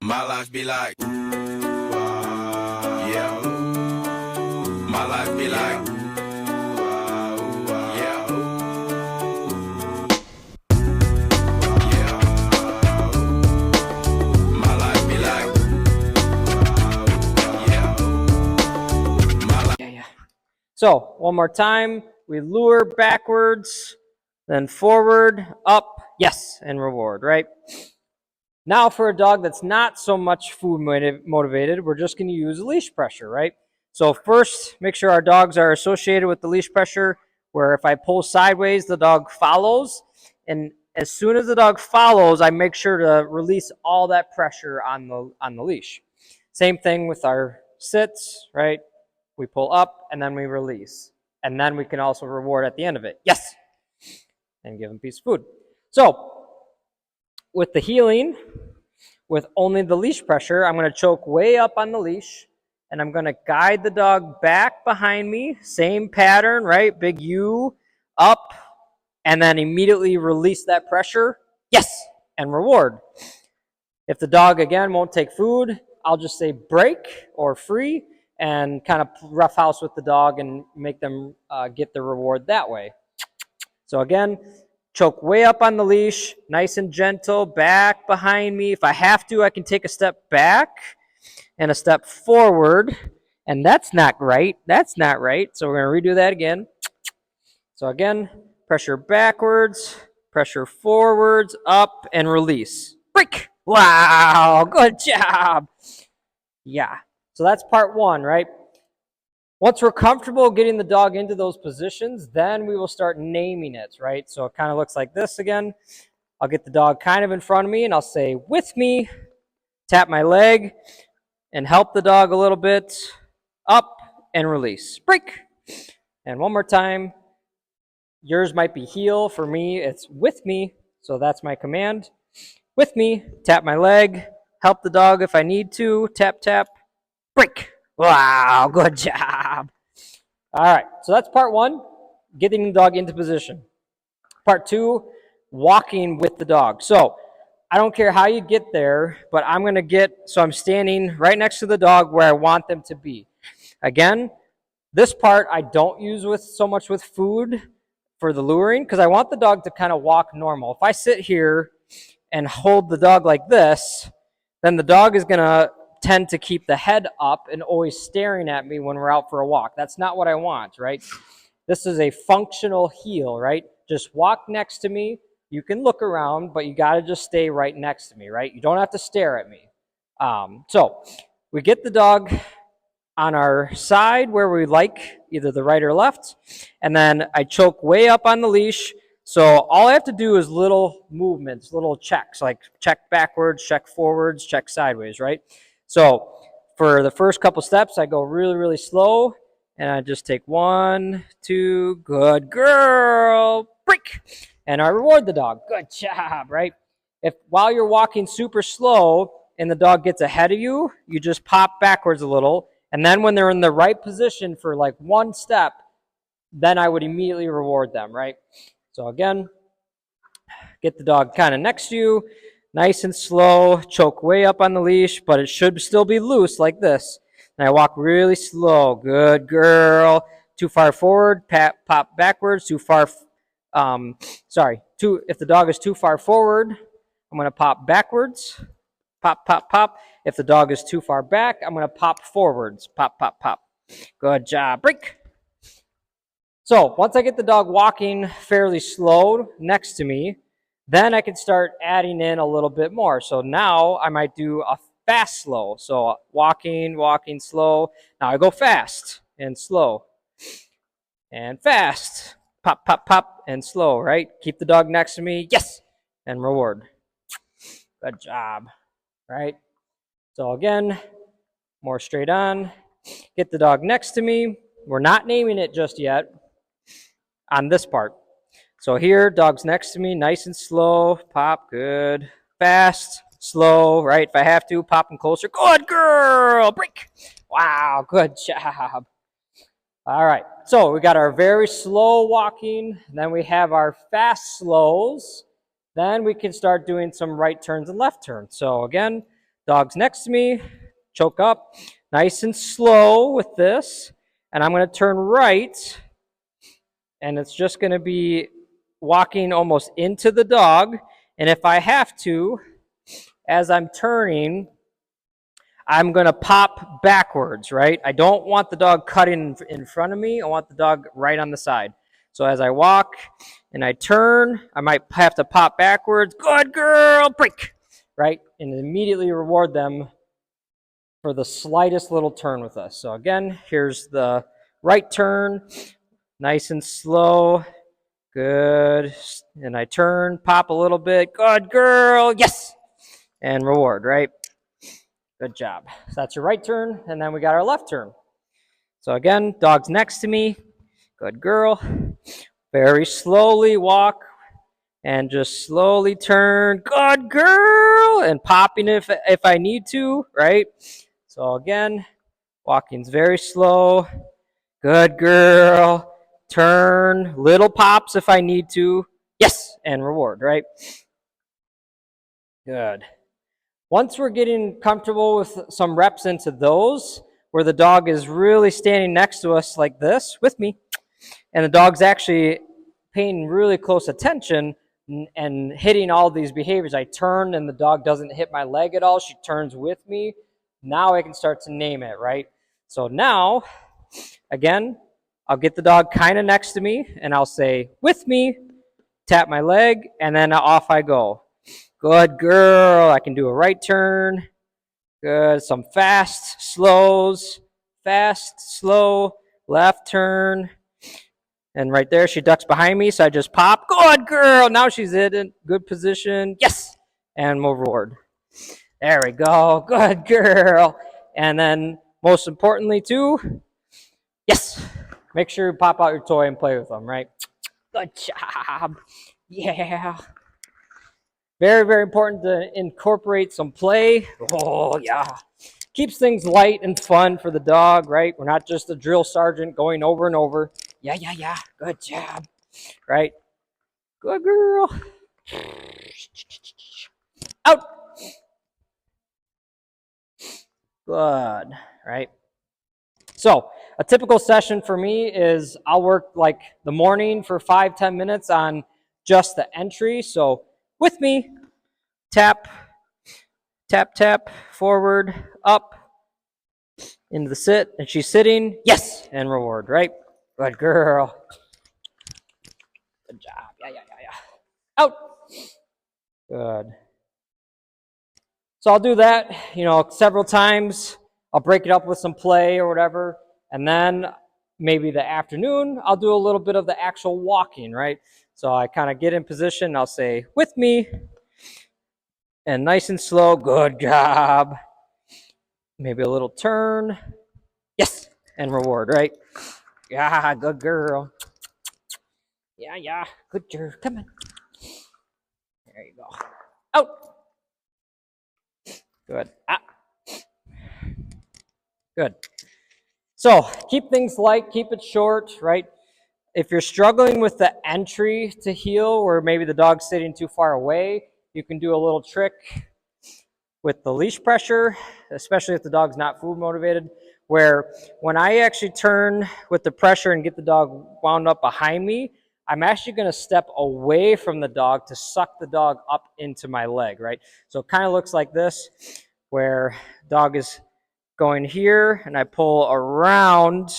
My life be like, ooh, yeah. My life be like, ooh, yeah. Yeah. My life be like, yeah. My life. Yeah. So one more time. We lure backwards, then forward, up, yes, and reward, right? Now for a dog that's not so much food motivated, we're just going to use leash pressure, right? So first, make sure our dogs are associated with the leash pressure, where if I pull sideways, the dog follows. And as soon as the dog follows, I make sure to release all that pressure on the leash. Same thing with our sits, right? We pull up and then we release. And then we can also reward at the end of it. Yes! And give them a piece of food. So, with the heeling, with only the leash pressure, I'm going to choke way up on the leash, and I'm going to guide the dog back behind me. Same pattern, right? Big U, up, and then immediately release that pressure. Yes! And reward. If the dog, again, won't take food, I'll just say break or free and kind of roughhouse with the dog and make them get the reward that way. So again, choke way up on the leash, nice and gentle, back behind me. If I have to, I can take a step back and a step forward, and that's not right. That's not right. So we're going to redo that again. So again, pressure backwards, pressure forwards, up, and release. Break. Wow, good job. Yeah. So that's part one, right? Once we're comfortable getting the dog into those positions, then we will start naming it, right? So it kind of looks like this again. I'll get the dog kind of in front of me, and I'll say, with me, tap my leg, and help the dog a little bit, up, and release. Break. And one more time. Yours might be heel. For me, it's with me, so that's my command. With me, tap my leg, help the dog if I need to, tap, tap, break. Wow, good job. All right, so that's part one, getting the dog into position. Part two, walking with the dog. So I don't care how you get there, but I'm going to so I'm standing right next to the dog where I want them to be. Again, this part I don't use so much with food for the luring because I want the dog to kind of walk normal. If I sit here and hold the dog like this, then the dog is going to tend to keep the head up and always staring at me when we're out for a walk. That's not what I want, right? This is a functional heel, right? Just walk next to me. You can look around, but you got to just stay right next to me, right? You don't have to stare at me. So we get the dog on our side where we like, either the right or left, and then I choke way up on the leash. So all I have to do is little movements, little checks, like check backwards, check forwards, check sideways, right? So for the first couple steps, I go really, really slow, and I just take 1, 2, good girl, break, and I reward the dog. Good job, right? If while you're walking super slow and the dog gets ahead of you, you just pop backwards a little, and then when they're in the right position for like one step, then I would immediately reward them, right? So again, get the dog kind of next to you, nice and slow, choke way up on the leash, but it should still be loose like this. And I walk really slow. Good girl. Too far forward, pop backwards. Too far, if the dog is too far forward, I'm going to pop backwards. Pop, pop, pop. If the dog is too far back, I'm going to pop forwards. Pop, pop, pop. Good job. Break. So once I get the dog walking fairly slow next to me, then I can start adding in a little bit more. So now I might do a fast slow. So walking, slow. Now I go fast and slow and fast. Pop, pop, pop, and slow, right? Keep the dog next to me. Yes. And reward. Good job, right? So again, more straight on. Get the dog next to me. We're not naming it just yet on this part. So here, dog's next to me, nice and slow. Pop, good. Fast, slow, right? If I have to, pop them closer. Good girl, break. Wow, good job. All right, so we got our very slow walking. Then we have our fast slows. Then we can start doing some right turns and left turns. So again, Dog's next to me, choke up, nice and slow with this. And I'm going to turn right, and it's just going to be walking almost into the dog. And if I have to, as I'm turning, I'm going to pop backwards, right? I don't want the dog cutting in front of me. I want the dog right on the side. So as I walk and I turn, I might have to pop backwards. Good girl, break, right? And immediately reward them for the slightest little turn with us. So again, here's the right turn, nice and slow. Good. And I turn, pop a little bit. Good girl, yes. And reward, right? Good job. So that's your right turn, and then we got our left turn. So again, dog's next to me. Good girl. Very slowly walk and just slowly turn. Good girl. And popping if I need to, right? So again, walking's very slow. Good girl. Turn. Little pops if I need to. Yes. And reward, right? Good. Once we're getting comfortable with some reps into those, where the dog is really standing next to us like this with me, and the dog's actually paying really close attention and hitting all these behaviors. I turn and the dog doesn't hit my leg at all. She turns with me. Now I can start to name it, right? So now, again, I'll get the dog kind of next to me and I'll say, with me, tap my leg, and then off I go. Good girl. I can do a right turn. Good. Some fast slows. Fast, slow, left turn. And right there, she ducks behind me, so I just pop. Good girl. Now she's in a good position. Yes. And move forward. There we go. Good girl. And then, most importantly, too, yes. Make sure you pop out your toy and play with them, right? Good job. Yeah. Very, very important to incorporate some play. Oh, yeah. Keeps things light and fun for the dog, right? We're not just a drill sergeant going over and over. Yeah, yeah, yeah. Good job, right? Good girl. Out. Good, right? So a typical session for me is I'll work like the morning for 5-10 minutes on just the entry. So with me, tap, tap, tap, forward, up, into the sit, and she's sitting, yes, and reward, right? Good girl. Good job. Yeah, yeah, yeah, yeah. Out. Good. So I'll do that, several times. I'll break it up with some play or whatever, and then maybe the afternoon, I'll do a little bit of the actual walking, right? So I kind of get in position, I'll say, with me, and nice and slow, good job. Maybe a little turn, yes, and reward, right? Yeah, good girl. Yeah, yeah, good girl, come on. There you go. Out. Good. Ah. Good. So keep things light, keep it short, right? If you're struggling with the entry to heel, or maybe the dog's sitting too far away, you can do a little trick with the leash pressure, especially if the dog's not food motivated, where when I actually turn with the pressure and get the dog wound up behind me, I'm actually going to step away from the dog to suck the dog up into my leg, right? So it kind of looks like this, where dog is going here, and I pull around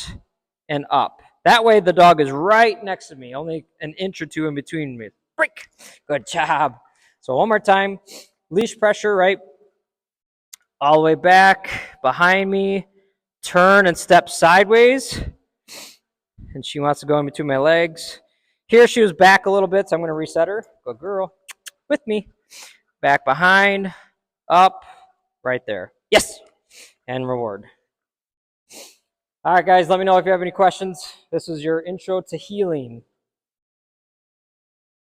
and up. That way the dog is right next to me, only an inch or two in between me. Break. Good job. So one more time. Leash pressure, right? All the way back, behind me. Turn and step sideways. And she wants to go in between my legs. Here she was back a little bit, so I'm going to reset her. Good girl. With me. Back behind. Up. Right there. Yes. And reward. All right, guys, let me know if you have any questions. This is your intro to healing.